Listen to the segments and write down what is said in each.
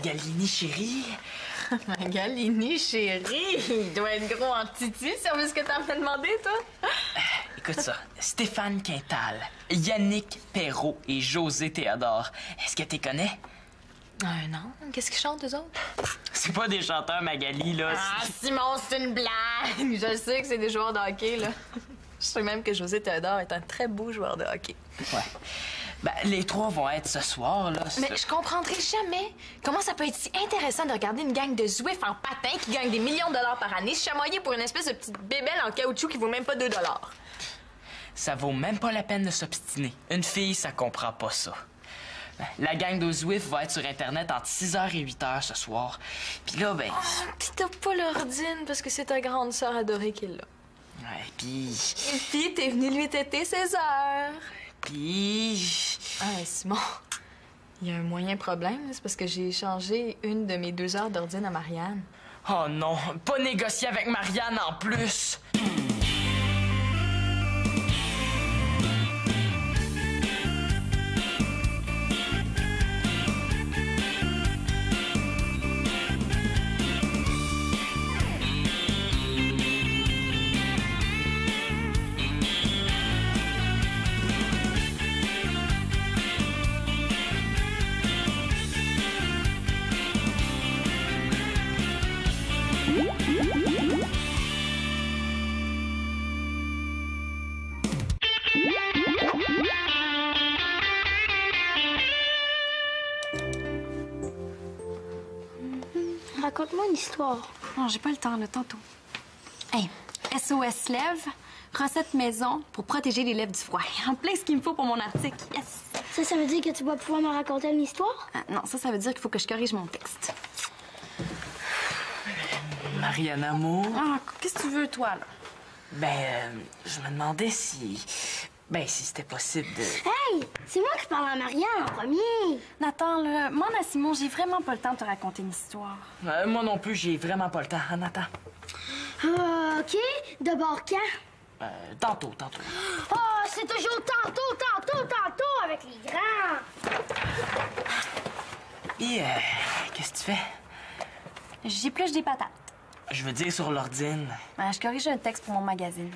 Magalini, chérie. Magalini, chérie, il doit être gros en titi, c'est ce que t'as me demandé, toi? Écoute ça, Stéphane Quintal, Yannick Perrault et José Théodore. Est-ce que tu les connais? Non. Qu'est-ce qu'ils chantent, eux autres? C'est pas des chanteurs, Magali, là. Ah, Simon, c'est une blague! Je sais que c'est des joueurs de hockey, là. Je sais même que José Théodore est un très beau joueur de hockey. Ouais. Ben, les trois vont être ce soir, là. Mais je comprendrai jamais comment ça peut être si intéressant de regarder une gang de Zouifs en patin qui gagnent des millions de dollars par année se chamoyer pour une espèce de petite bébelle en caoutchouc qui vaut même pas 2 $. Ça vaut même pas la peine de s'obstiner. Une fille, ça comprend pas ça. La gang de Zouifs va être sur Internet entre 6h et 8h ce soir. Puis là, ben... Pis t'as pas l'ordine parce que c'est ta grande sœur adorée qui est là. Ouais, puis... Et puis t'es venu lui têter ses heures. Puis... Ah, Simon, il y a un moyen problème, c'est parce que j'ai échangé une de mes 2 heures d'ordine à Marianne. Oh non, pas négocier avec Marianne en plus! Raconte-moi une histoire. Non, j'ai pas le temps, là, tantôt. Hey, SOS Lèvres, recette maison pour protéger les lèvres du froid. En plein ce qu'il me faut pour mon article. Yes! Ça veut dire que tu vas pouvoir me raconter une histoire? Non, ça veut dire qu'il faut que je corrige mon texte. Marianne Amour? Ah, qu'est-ce que tu veux, toi, là? Ben, je me demandais si... Ben, si c'était possible de... Hey! C'est moi qui parle à Marianne en premier! Nathan, là, moi, Simon, j'ai vraiment pas le temps de te raconter une histoire. Moi non plus, j'ai vraiment pas le temps. Hein, Nathan? OK. D'abord quand? Tantôt. Oh, c'est toujours tantôt avec les grands! Et, qu'est-ce que tu fais? J'épluche des patates. Je veux dire sur l'ordine. Je corrige un texte pour mon magazine.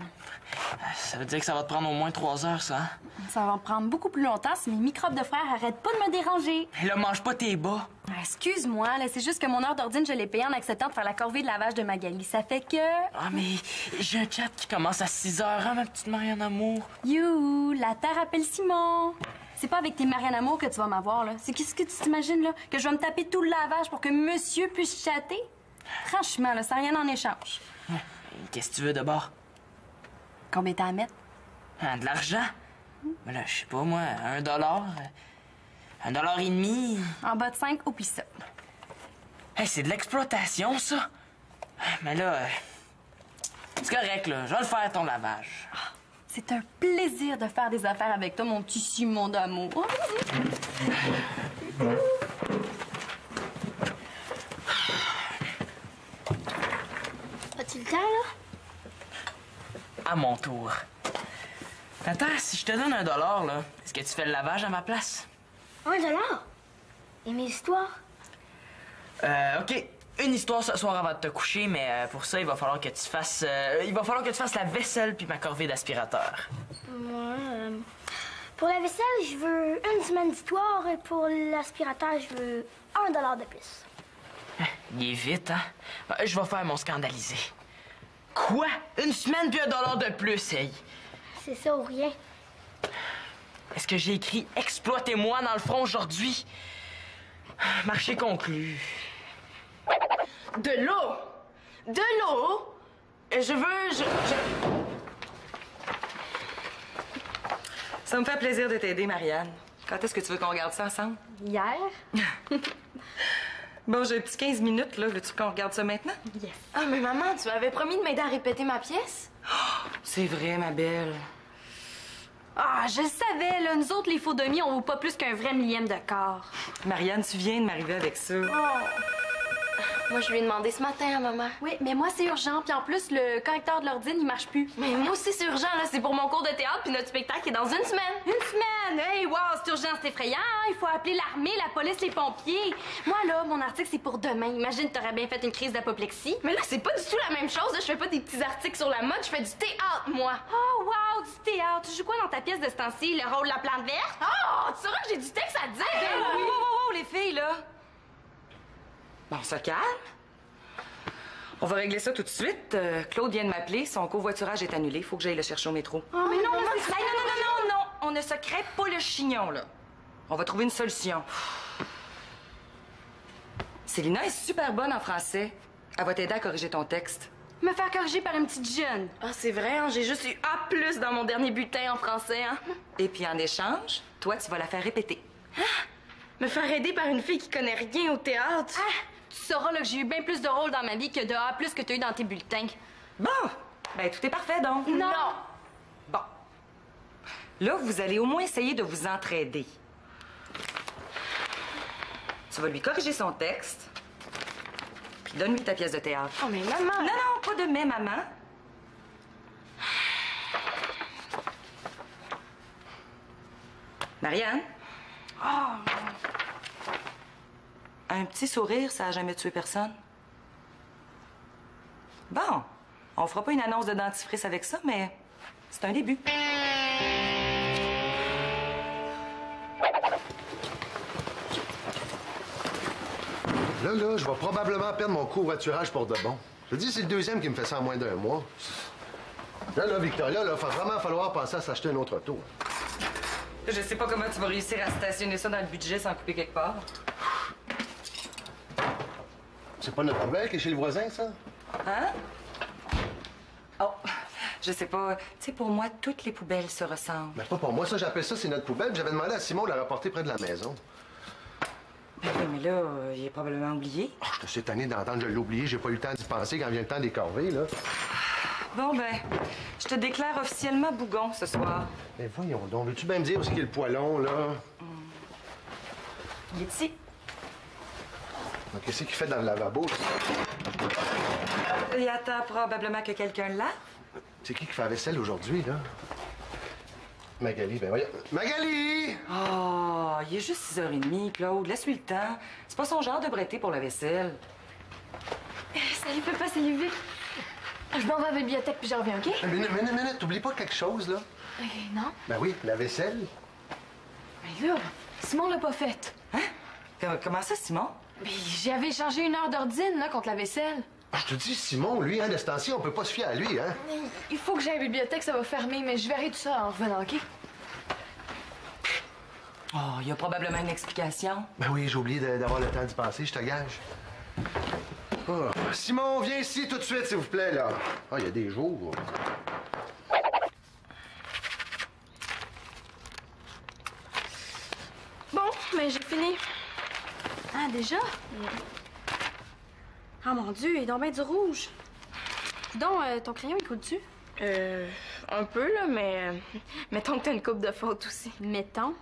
Ça veut dire que ça va te prendre au moins 3 heures, ça, hein? Ça va me prendre beaucoup plus longtemps si mes microbes de frère arrêtent pas de me déranger. Là, mange pas tes bas. Excuse-moi, là, c'est juste que mon heure d'ordine, je l'ai payée en acceptant de faire la corvée de lavage de Magali. Ça fait que... Ah, mais j'ai un chat qui commence à 6 heures, hein, ma petite Marianne Amour? You, la terre appelle Simon. C'est pas avec tes Marianne Amour que tu vas m'avoir, là. C'est qu'est-ce que tu t'imagines, là? Que je vais me taper tout le lavage pour que monsieur puisse chatter? Franchement, là, ça n'a rien en échange. Qu'est-ce que tu veux d'abord? Combien t'as à mettre? De l'argent? Ben là, je sais pas, moi, $1. $1,50. En bas de 5, oublie ça. Hey, c'est de l'exploitation, ça. Mais là, c'est correct, là. Je vais le faire, ton lavage. C'est un plaisir de faire des affaires avec toi, mon petit Simon d'amour. As-tu le temps, là? À mon tour. Attends, si je te donne $1, là, est-ce que tu fais le lavage à ma place? $1? Et mes histoires? OK. Une histoire ce soir avant de te coucher, mais pour ça, il va falloir que tu fasses... la vaisselle puis ma corvée d'aspirateur. Pour la vaisselle, je veux une semaine d'histoire et pour l'aspirateur, je veux $1 de plus. Il est vite, hein? Je vais faire mon scandalisé. Quoi? Une semaine puis $1 de plus, hey! C'est ça ou rien. Est-ce que j'ai écrit « Exploitez-moi » dans le front aujourd'hui? Marché conclu. De l'eau! De l'eau! Ça me fait plaisir de t'aider, Marianne. Quand est-ce que tu veux qu'on regarde ça ensemble? Hier? Bon, j'ai un petit 15 minutes, là. Veux-tu qu'on regarde ça maintenant? Yes. Ah, mais maman, tu m'avais promis de m'aider à répéter ma pièce? C'est vrai, ma belle. Ah, je le savais, là. Nous autres, les faux demi, on vaut pas plus qu'un vrai millième de quart. Marianne, tu viens de m'arriver avec ça. Moi, je lui ai demandé ce matin à maman. Oui, mais moi, c'est urgent. Puis en plus, le correcteur de l'ordine, il marche plus. Mais moi aussi, c'est urgent, là. C'est pour mon cours de théâtre, puis notre spectacle est dans une semaine. Une semaine! Hey, wow, c'est urgent, c'est effrayant. Hein? Il faut appeler l'armée, la police, les pompiers. Moi, là, mon article, c'est pour demain. Imagine, t'aurais bien fait une crise d'apoplexie. Mais là, c'est pas du tout la même chose. Là. Je fais pas des petits articles sur la mode, je fais du théâtre, moi. Oh, wow, du théâtre. Tu joues quoi dans ta pièce de ce temps-ci? Le rôle de la plante verte? Oh, tu sauras que j'ai du texte à dire. Wow, wow, wow, les filles, là. Bon, on se calme. On va régler ça tout de suite. Claude vient de m'appeler. Son covoiturage est annulé. Faut que j'aille le chercher au métro. Oh, mais non, Hey, non. On ne se crée pas le chignon, là. On va trouver une solution. Célina est super bonne en français. Elle va t'aider à corriger ton texte. me faire corriger par une petite jeune. Ah, c'est vrai, hein? J'ai juste eu A+ dans mon dernier bulletin en français, hein? Et puis en échange, toi, tu vas la faire répéter. Me faire aider par une fille qui connaît rien au théâtre? Ah, tu sauras là, que j'ai eu bien plus de rôles dans ma vie que de A+ que tu as eu dans tes bulletins. Bon, ben tout est parfait, donc. Non! Bon. Là, vous allez au moins essayer de vous entraider. Tu vas lui corriger son texte, puis donne-lui ta pièce de théâtre. Oh, mais maman! Non, pas de mais, maman. Marianne? Un petit sourire, ça a jamais tué personne. Bon, on fera pas une annonce de dentifrice avec ça, mais c'est un début. Là, je vais probablement perdre mon covoiturage pour de bon. Je te dis, c'est le deuxième qui me fait ça en moins d'un mois. Là, Victoria, il va vraiment falloir penser à s'acheter un autre auto. Je sais pas comment tu vas réussir à stationner ça dans le budget sans couper quelque part. C'est pas notre poubelle qui est chez le voisin, ça? Hein? Oh, je sais pas. Tu sais, pour moi, toutes les poubelles se ressemblent. Mais pas pour moi, ça, j'appelle ça, c'est notre poubelle. J'avais demandé à Simon de la rapporter près de la maison. Ben oui, mais là, il est probablement oublié. Oh, je te suis tanné d'entendre je l'ai oublié. J'ai pas eu le temps d'y penser quand vient le temps des corvées, là. Bon, ben, je te déclare officiellement bougon ce soir. Mais voyons donc, veux-tu bien me dire où est-ce qu'il y a le poêlon, là? Il est ici. Donc, qu'est-ce qu'il fait dans le lavabo? Il attend probablement que quelqu'un lave. C'est qui fait la vaisselle aujourd'hui, là? Magali, ben voyons. Magali! Oh, il est juste 6h30, Claude. Laisse-lui le temps. C'est pas son genre de bretter pour la vaisselle. Salut, papa, salut, Vic. Je m'en vais à la bibliothèque puis j'en reviens, OK? Minute, t'oublies pas quelque chose, là? Non. Ben oui, la vaisselle. Mais là, Simon l'a pas faite. Hein? Comment ça, Simon? Mais j'avais échangé 1 heure d'ordine, là, contre la vaisselle. Ah, je te dis, Simon, lui, hein, de ce temps-ci, on peut pas se fier à lui, hein? Il faut que j'aille à la bibliothèque, ça va fermer, mais je verrai tout ça en revenant, OK? Oh, il y a probablement une explication. Ben oui, j'ai oublié d'avoir le temps d'y penser, je te gage. Oh. Simon, viens ici tout de suite, s'il vous plaît, là. Ah, il y a des jours. Bon, mais j'ai fini. Ah, déjà? Ah, mon Dieu, il est donc bien du rouge. Donc, ton crayon, il coule-tu? Un peu, là, mais mettons que t'as une coupe de faute aussi. Mettons.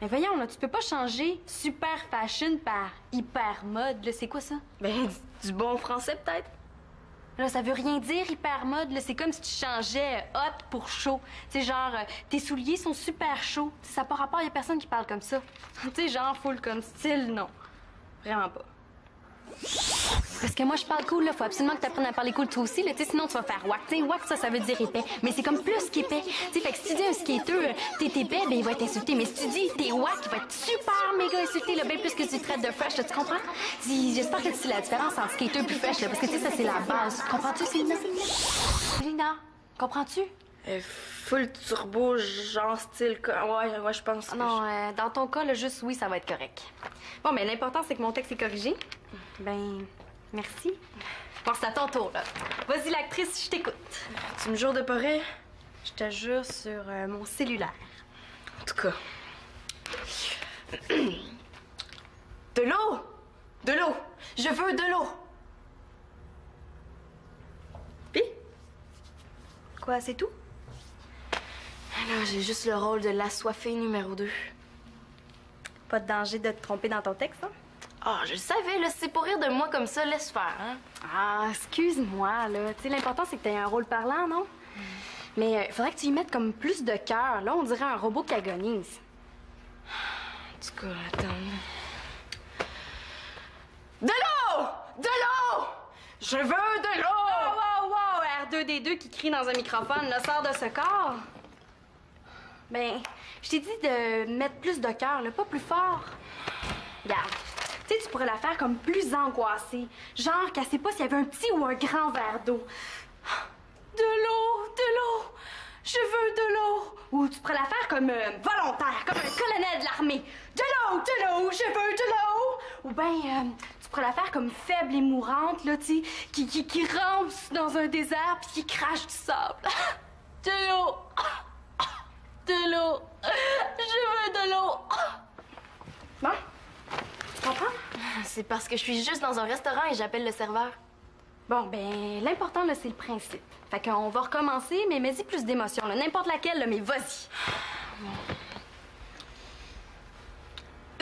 Mais voyons, là, tu peux pas changer super fashion par hyper mode, là. C'est quoi ça? Ben, du bon français, peut-être? Là, ça veut rien dire hyper mode, là. C'est comme si tu changeais hot pour chaud. Tu sais, genre, tes souliers sont super chauds. T'sais, ça n'a pas rapport, y a personne qui parle comme ça. Tu sais, genre, full comme style, non. Vraiment pas. Parce que moi, je parle cool, là. Faut absolument que t'apprennes à parler cool toi aussi, là. Tu sais, sinon, tu vas faire wack. Tu sais, wack, ça veut dire épais. Mais c'est comme plus qu'épais. Tu sais, fait que si tu dis un skater, t'es épais, ben, il va être insulté. Mais si tu dis t'es wack, il va être super méga insulté, là. Bien plus que tu traites de fresh, là. Tu comprends? J'espère que tu sais la différence entre skater et fresh, là. Parce que, tu sais, ça, c'est la base. Comprends-tu, Célina? Célina, comprends-tu? Full turbo, genre style... Ouais, je pense que... Non, dans ton cas, là, juste oui, ça va être correct. Bon, mais l'important, c'est que mon texte est corrigé. Ben, merci. Bon, c'est à ton tour, là. Vas-y, l'actrice, je t'écoute. Tu me jures de pas rire? Je te jure sur mon cellulaire. En tout cas... De l'eau! De l'eau! Je veux de l'eau! Pis? Quoi, c'est tout? Alors, j'ai juste le rôle de l'assoiffée numéro 2. Pas de danger de te tromper dans ton texte, hein? Ah, je le savais, là, si c'est pour rire de moi comme ça, laisse faire, hein? Ah, excuse-moi, là. Tu sais, l'important, c'est que t'aies un rôle parlant, non? Mais il faudrait que tu y mettes comme plus de cœur. Là, on dirait un robot qui agonise. En tout cas, attends. De l'eau! De l'eau! Je veux de l'eau! Wow, wow, wow! R2D2 qui crie dans un microphone, le sort de ce corps. Ben, je t'ai dit de mettre plus de cœur, là, pas plus fort. Regarde. Tu sais, tu pourrais la faire comme plus angoissée. Genre qu'elle sait pas s'il y avait un petit ou un grand verre d'eau. De l'eau! De l'eau! Je veux de l'eau! Ou tu pourrais la faire comme volontaire, comme un colonel de l'armée. De l'eau! Je veux de l'eau! Ou bien, tu pourrais la faire comme faible et mourante, là, tu sais, qui rampe dans un désert puis qui crache du sable. De l'eau! De l'eau! Je veux de l'eau! Bon? Tu comprends? C'est parce que je suis juste dans un restaurant et j'appelle le serveur. Bon, ben, l'important, là, c'est le principe. Fait qu'on va recommencer, mais mets-y plus d'émotion, là. N'importe laquelle, là, mais vas-y.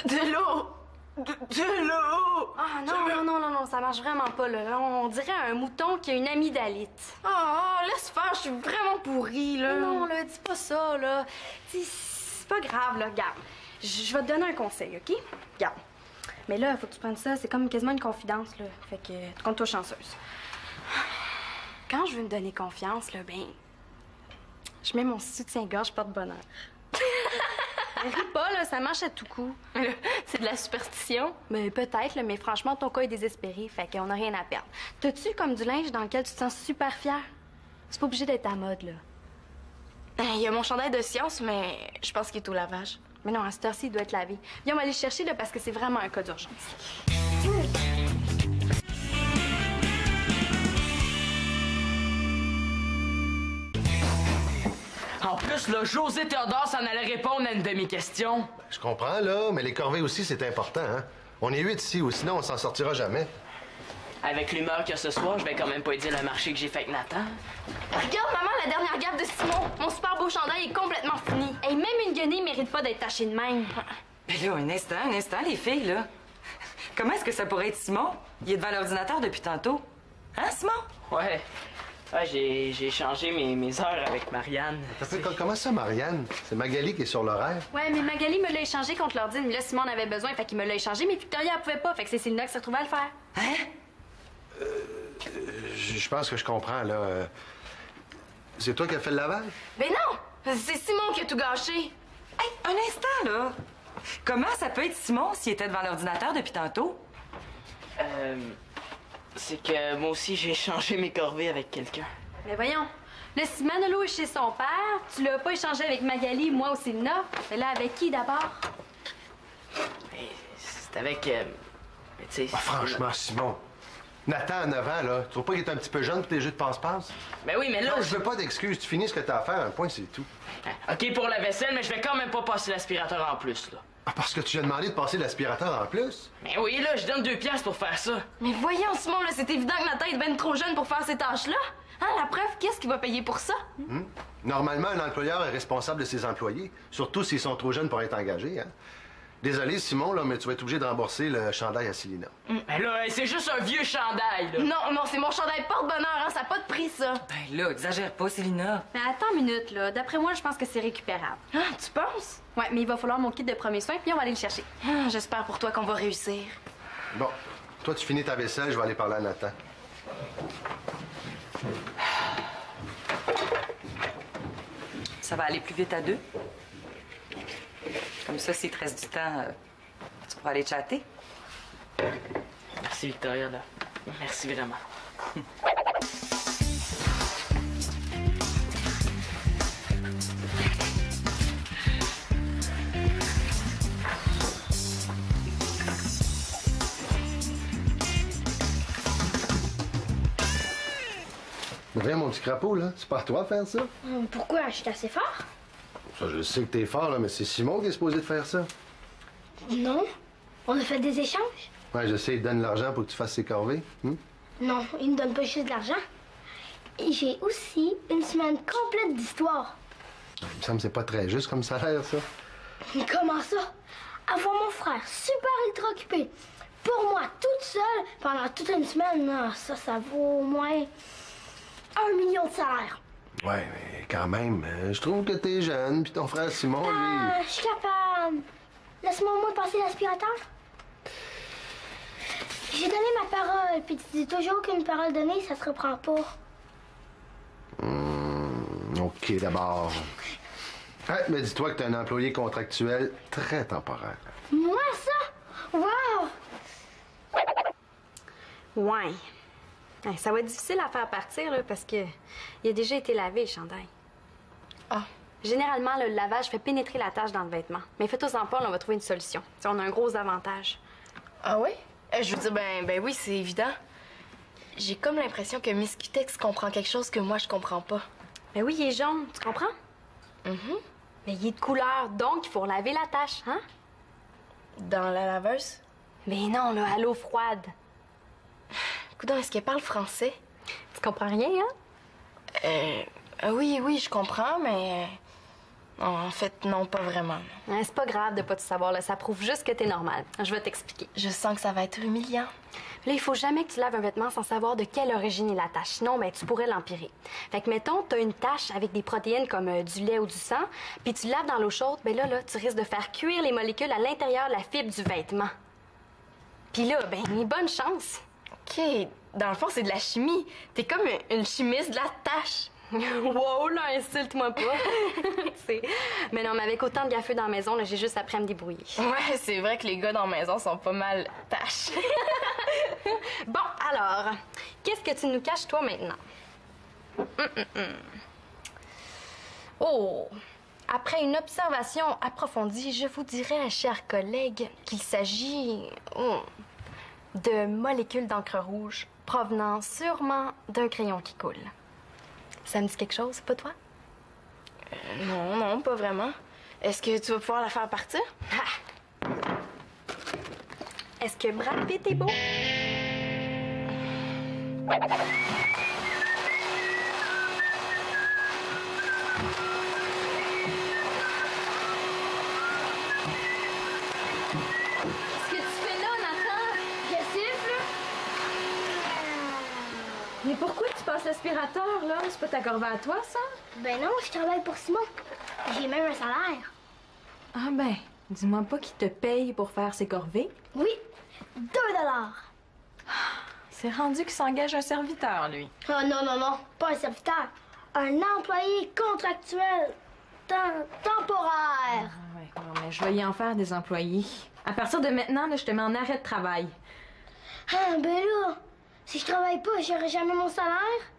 De l'eau! De l'eau! Ah, non, ça marche vraiment pas, là. Là, on dirait un mouton qui a une amygdalite. Oh, laisse faire, je suis vraiment pourrie, là. Non, là, dis pas ça, là. C'est pas grave, là, regarde. Je vais te donner un conseil, OK? Regarde. Mais là, faut que tu prennes ça, c'est comme quasiment une confidence, là. Fait que, compte-toi chanceuse. Quand je veux me donner confiance, là, ben, je mets mon soutien-gorge porte-bonheur. Ris pas, là, ça marche à tout coup. C'est de la superstition? Mais peut-être, là, mais franchement, ton cas est désespéré, fait qu'on a rien à perdre. T'as-tu comme du linge dans lequel tu te sens super fière? C'est pas obligé d'être à mode, là. Il y a mon chandail de science, mais je pense qu'il est au lavage. Mais non, à cette heure-ci, il doit être lavé. Viens, on va aller le chercher, là, parce que c'est vraiment un cas d'urgence. En plus, là, José Théodore s'en allait répondre à une de mes questions. Je comprends, là, mais les corvées aussi, c'est important, hein? On est 8 ici, ou sinon on s'en sortira jamais. Avec l'humeur qu'il y a ce soir, je vais quand même pas dire le marché que j'ai fait avec Nathan. Regarde, maman, la dernière gaffe de Simon. Mon super beau chandail est complètement fini. Hey, même une guenille mérite pas d'être tachée de même. Mais là, un instant, les filles, là. Comment est-ce que ça pourrait être Simon? Il est devant l'ordinateur depuis tantôt. Hein, Simon? Ouais. Ouais, j'ai changé mes heures avec Marianne. Comment ça, Marianne? C'est Magali qui est sur l'horaire. Ouais, mais Magali me l'a échangé contre l'ordi, mais là, Simon en avait besoin, fait qu'il me l'a échangé, mais Victoria, elle pouvait pas, fait que c'est Célina qui s'est retrouvée à le faire. Hein? Je pense que je comprends, là. C'est toi qui as fait le lavage? Ben non! C'est Simon qui a tout gâché. Hey, un instant, là. Comment ça peut être Simon s'il était devant l'ordinateur depuis tantôt? C'est que moi aussi, j'ai changé mes corvées avec quelqu'un. Mais voyons, là, si Manolo est chez son père, tu l'as pas échangé avec Magali, moi ou Célina, mais là, avec qui d'abord? C'est avec... mais tu sais... Franchement, Simon. Nathan, à 9 ans, là, tu trouves pas qu'il est un petit peu jeune pour tes jeux de passe-passe? Ben oui, mais là... Non, je veux pas d'excuses. Tu finis ce que t'as à faire, un point, c'est tout. OK pour la vaisselle, mais je vais quand même pas passer l'aspirateur en plus, là. Ah, parce que tu lui as demandé de passer l'aspirateur en plus? Mais oui, là, je donne 2 piastres pour faire ça. Mais voyons, Simon, là, c'est évident que Nathan est ben trop jeune pour faire ces tâches-là. Hein, la preuve, qu'est-ce qu'il va payer pour ça? Normalement, un employeur est responsable de ses employés, surtout s'ils sont trop jeunes pour être engagés, hein? Désolé, Simon, là, mais tu vas être obligé de rembourser le chandail à Célina. Mais là, c'est juste un vieux chandail, là. Non, c'est mon chandail porte-bonheur, hein, ça n'a pas de prix, ça. Ben là, exagère pas, Célina. Mais attends une minute, là. D'après moi, je pense que c'est récupérable. Ah, tu penses? Ouais, mais il va falloir mon kit de premiers soins, puis on va aller le chercher. Ah, j'espère pour toi qu'on va réussir. Bon, toi, tu finis ta vaisselle, je vais aller parler à Nathan. Ça va aller plus vite à 2. Comme ça, s'il te reste du temps, tu pourras aller chatter. Merci, Victoria, là. Merci vraiment. Viens, mon petit crapaud, là. C'est pas à toi de faire ça? Pourquoi? Je suis assez fort? Ça, je sais que t'es fort, là, mais c'est Simon qui est supposé de faire ça. Non. On a fait des échanges? Ouais, je sais, il te donne l'argent pour que tu fasses ses corvées. Non, il me donne pas juste de l'argent. Et j'ai aussi une semaine complète d'histoire. Il me semble que c'est pas très juste comme salaire, ça. Comment ça? Avoir mon frère super ultra occupé, pour moi, toute seule, pendant toute une semaine, non, ça vaut au moins 1 million de salaire. Ouais, mais quand même, je trouve que t'es jeune, puis ton frère Simon, lui... Je suis capable. Laisse-moi au moins passer l'aspirateur. J'ai donné ma parole, puis tu dis toujours qu'une parole donnée, ça se reprend pas. OK, d'abord. Ouais, mais dis-toi que t'es un employé contractuel très temporaire. Moi, ça? Wow! Ouais. Ouais, ça va être difficile à faire partir, là, parce que il a déjà été lavé, le chandail. Ah. Généralement, le lavage fait pénétrer la tache dans le vêtement. Mais faites-en pas, on va trouver une solution. T'sais, on a un gros avantage. Ah oui? Je veux dire, ben oui, c'est évident. J'ai comme l'impression que Miss Kutex comprend quelque chose que moi, je comprends pas. Ben oui, il est jaune, tu comprends? Mhm. Mais il est de couleur, donc il faut laver la tache, hein? Dans la laveuse? Mais non, là, à l'eau froide. Coudonc, est-ce qu'elle parle français? Tu comprends rien, hein? Oui, je comprends, mais... en fait, non, pas vraiment. Hein, c'est pas grave de pas tout savoir, là. Ça prouve juste que t'es normal. Je vais t'expliquer. Je sens que ça va être humiliant. Là, il faut jamais que tu laves un vêtement sans savoir de quelle origine est la tache. Sinon, ben, tu pourrais l'empirer. Fait que, mettons, t'as une tache avec des protéines comme du lait ou du sang, puis tu laves dans l'eau chaude, ben là, tu risques de faire cuire les molécules à l'intérieur de la fibre du vêtement. Puis là, ben, bonne chance. OK, dans le fond, c'est de la chimie. T'es comme une chimiste de la tâche. Wow, là, insulte-moi pas. Tu sais. Mais non, mais avec autant de gaffeux dans la maison, là, j'ai juste appris à me débrouiller. Ouais, c'est vrai que les gars dans la maison sont pas mal tâches. Bon, alors, qu'est-ce que tu nous caches, toi, maintenant? Oh! Après une observation approfondie, je vous dirais, chers collègues, qu'il s'agit de molécules d'encre rouge provenant sûrement d'un crayon qui coule. Ça me dit quelque chose, pas toi? Non, pas vraiment. Est-ce que tu vas pouvoir la faire partir? Ah! Est-ce que Brad Pitt est beau? Qu'est-ce que tu fais là, Nathan? Je siffle. Mais pourquoi tu passes l'aspirateur, là? C'est pas ta corvée à toi, ça? Ben non, je travaille pour Simon. J'ai même un salaire. Ah ben, dis-moi pas qu'il te paye pour faire ses corvées. Oui, 2 $. C'est rendu qu'il s'engage un serviteur, lui. Oh non, pas un serviteur. Un employé contractuel. Temporaire. Ah ouais, non, mais je vais y en faire des employés. À partir de maintenant, là, je te mets en arrêt de travail. Ah, ben là, si je travaille pas, j'aurai jamais mon salaire.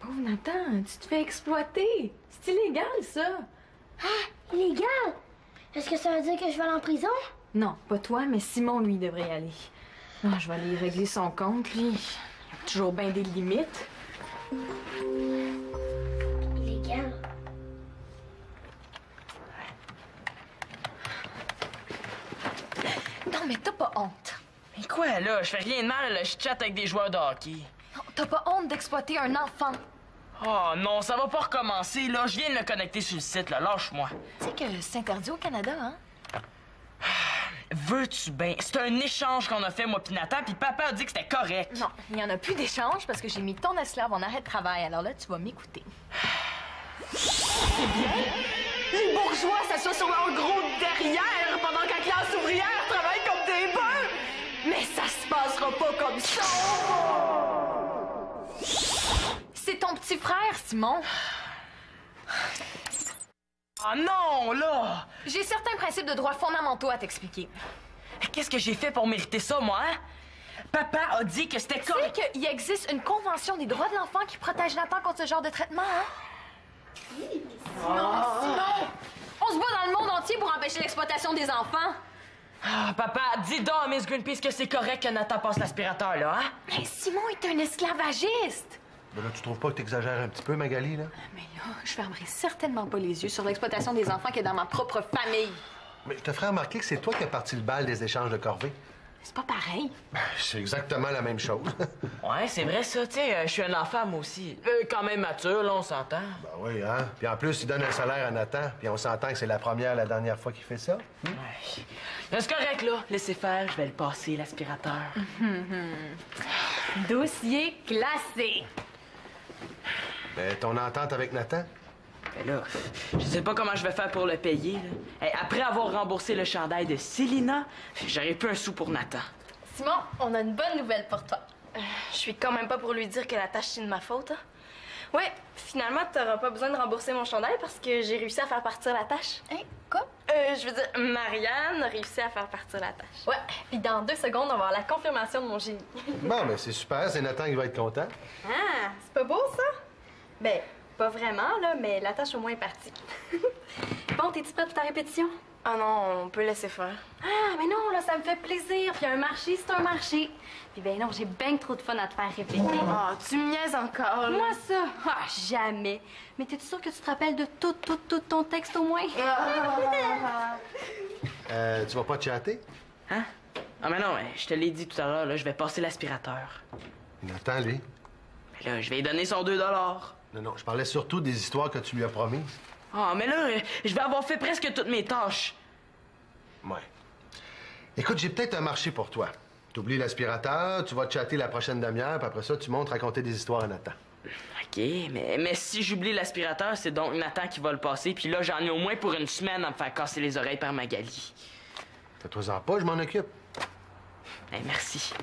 Pauvre Nathan, tu te fais exploiter. C'est illégal, ça. Ah, illégal. Est-ce que ça veut dire que je vais aller en prison? Non, pas toi, mais Simon, lui, devrait y aller. Non, je vais aller régler son compte, lui. Il a toujours bien des limites. Illégal. Non, mais t'as pas honte. Mais quoi, là? Je fais rien de mal, là. Je chatte avec des joueurs de hockey. Non, t'as pas honte d'exploiter un enfant. Oh non, ça va pas recommencer, là. Je viens de le connecter sur le site, là. Lâche-moi. Tu sais que c'est interdit au Canada, hein? Veux-tu bien? C'est un échange qu'on a fait, moi pis Nathan, puis papa a dit que c'était correct. Non, il y en a plus d'échange parce que j'ai mis ton esclave en arrêt de travail. Alors là, tu vas m'écouter. C'est bien. Les bourgeois s'assoient sur leur gros derrière pendant que la classe ouvrière travaille comme des bœufs. Mais ça se passera pas comme ça. C'est ton petit frère, Simon. Ah non, là! J'ai certains principes de droits fondamentaux à t'expliquer. Qu'est-ce que j'ai fait pour mériter ça, moi, hein? Papa a dit que c'était Tu sais correct. qu'il existe une convention des droits de l'enfant qui protège Nathan contre ce genre de traitement, hein? Simon! On se bat dans le monde entier pour empêcher l'exploitation des enfants. Ah, papa, dis donc à Miss Greenpeace que c'est correct que Nathan passe l'aspirateur, là, hein? Mais Simon est un esclavagiste. Ben là, tu trouves pas que t'exagères un petit peu, Magali, là? Mais là, je fermerai certainement pas les yeux sur l'exploitation des enfants qui est dans ma propre famille. Mais je te ferai remarquer que c'est toi qui as parti le bal des échanges de corvées. C'est pas pareil. C'est exactement la même chose. Ouais, c'est vrai ça, tu sais, je suis un enfant moi aussi. Quand même mature, là, on s'entend. Ben oui, hein? Puis en plus, il donne un salaire à Nathan, puis on s'entend que c'est la dernière fois qu'il fait ça. Ouais. C'est correct, là. Laissez faire, je vais le passer, l'aspirateur. Dossier classé. Ben, ton entente avec Nathan? Ben là, je sais pas comment je vais faire pour le payer, là. Hey, après avoir remboursé le chandail de Célina, j'aurais plus un sou pour Nathan. Simon, on a une bonne nouvelle pour toi. Je suis quand même pas pour lui dire que la tâche, c'est de ma faute. Hein? Ouais, finalement, t'auras pas besoin de rembourser mon chandail parce que j'ai réussi à faire partir la tâche. Hein? Quoi? Je veux dire, Marianne a réussi à faire partir la tâche. Ouais, puis dans 2 secondes, on va avoir la confirmation de mon génie. Bon, ben c'est super, c'est Nathan qui va être content. Ah, c'est pas beau, ça? Ben, pas vraiment, là, mais la tâche au moins est partie. Bon, t'es-tu prête pour ta répétition? Ah non, on peut laisser faire. Ah, mais non, là, ça me fait plaisir. Puis un marché, c'est un marché. Puis ben non, j'ai bien trop de fun à te faire répéter. Ah, tu me niaises encore, là. Moi, ça? Ah, jamais. Mais t'es-tu sûre que tu te rappelles de tout ton texte au moins? Tu vas pas te chatter? Hein? Ah, mais non, je te l'ai dit tout à l'heure, là, je vais passer l'aspirateur. Nathan, lui? Mais là, je vais lui donner son 2 $. Non, je parlais surtout des histoires que tu lui as promises. Ah, mais là, je vais avoir fait presque toutes mes tâches. Ouais. Écoute, j'ai peut-être un marché pour toi. T'oublies l'aspirateur, tu vas te chatter la prochaine demi-heure, puis après ça, tu montes raconter des histoires à Nathan. OK, mais si j'oublie l'aspirateur, c'est donc Nathan qui va le passer, puis là, j'en ai au moins pour une semaine à me faire casser les oreilles par Magali. Fais-toi-en pas, je m'en occupe. Hey, merci.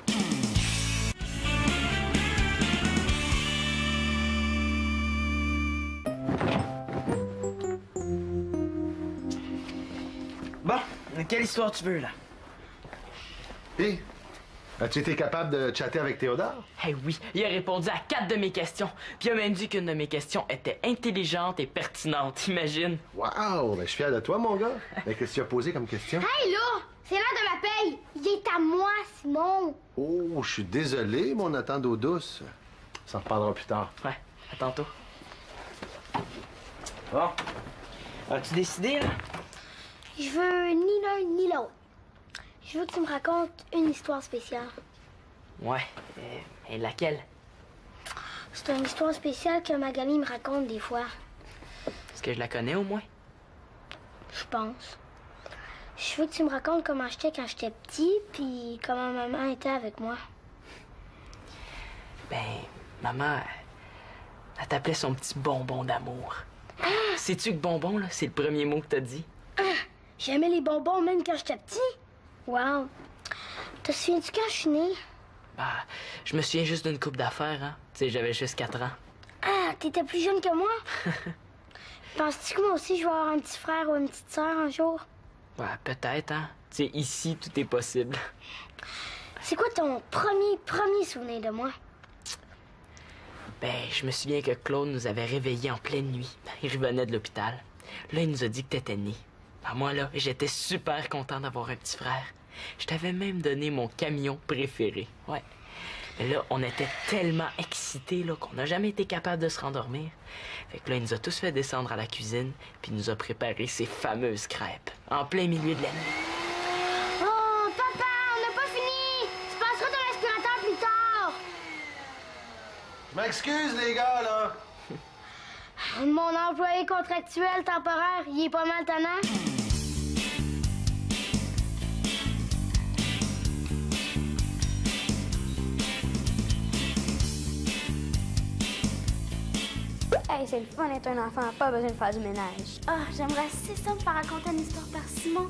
Bon, quelle histoire tu veux, là? Hé, as-tu été capable de chatter avec Théodore? Eh oui, il a répondu à 4 de mes questions. Puis il a même dit qu'une de mes questions était intelligente et pertinente, imagine. Wow, ben je suis fier de toi, mon gars. Ben, qu'est-ce que tu as posé comme question? Hey là! C'est l'heure de ma paye! Il est à moi, Simon! Oh, je suis désolé, mon Nathan d'eau douce. Ça en reparlera plus tard. Ouais, à tantôt. Bon, as-tu décidé, là? Je veux ni l'un ni l'autre. Je veux que tu me racontes une histoire spéciale. Ouais, et laquelle? C'est une histoire spéciale que Magali me raconte des fois. Est-ce que je la connais au moins? Je pense. Je veux que tu me racontes comment j'étais quand j'étais petit, puis comment maman était avec moi. Ben, maman, elle t'appelait son petit bonbon d'amour. Sais-tu que bonbon, là, c'est le premier mot que t'as dit? J'aimais les bonbons même quand j'étais petit. Wow. Te souviens-tu quand je suis née? Bah, je me souviens juste d'une coupe d'affaires, hein. Tu sais, j'avais juste 4 ans. Ah, t'étais plus jeune que moi? Penses-tu que moi aussi je vais avoir un petit frère ou une petite sœur un jour? Ouais, peut-être, hein. Tu sais, ici, tout est possible. C'est quoi ton premier souvenir de moi? Ben, je me souviens que Claude nous avait réveillés en pleine nuit. Il revenait de l'hôpital. Là, il nous a dit que t'étais né. Ben, moi, là, j'étais super content d'avoir un petit frère. Je t'avais même donné mon camion préféré. Ouais. Mais là, on était tellement excités là, qu'on n'a jamais été capable de se rendormir. Fait que là, il nous a tous fait descendre à la cuisine, puis il nous a préparé ces fameuses crêpes, en plein milieu de la nuit. Oh, papa, on n'a pas fini! Tu passeras ton aspirateur plus tard! Je m'excuse, les gars, là. Mon employé contractuel temporaire, il est pas mal tannant. Hey, c'est le fun d'être un enfant, pas besoin de faire du ménage. Ah, j'aimerais si ça me faire raconter une histoire par Simon.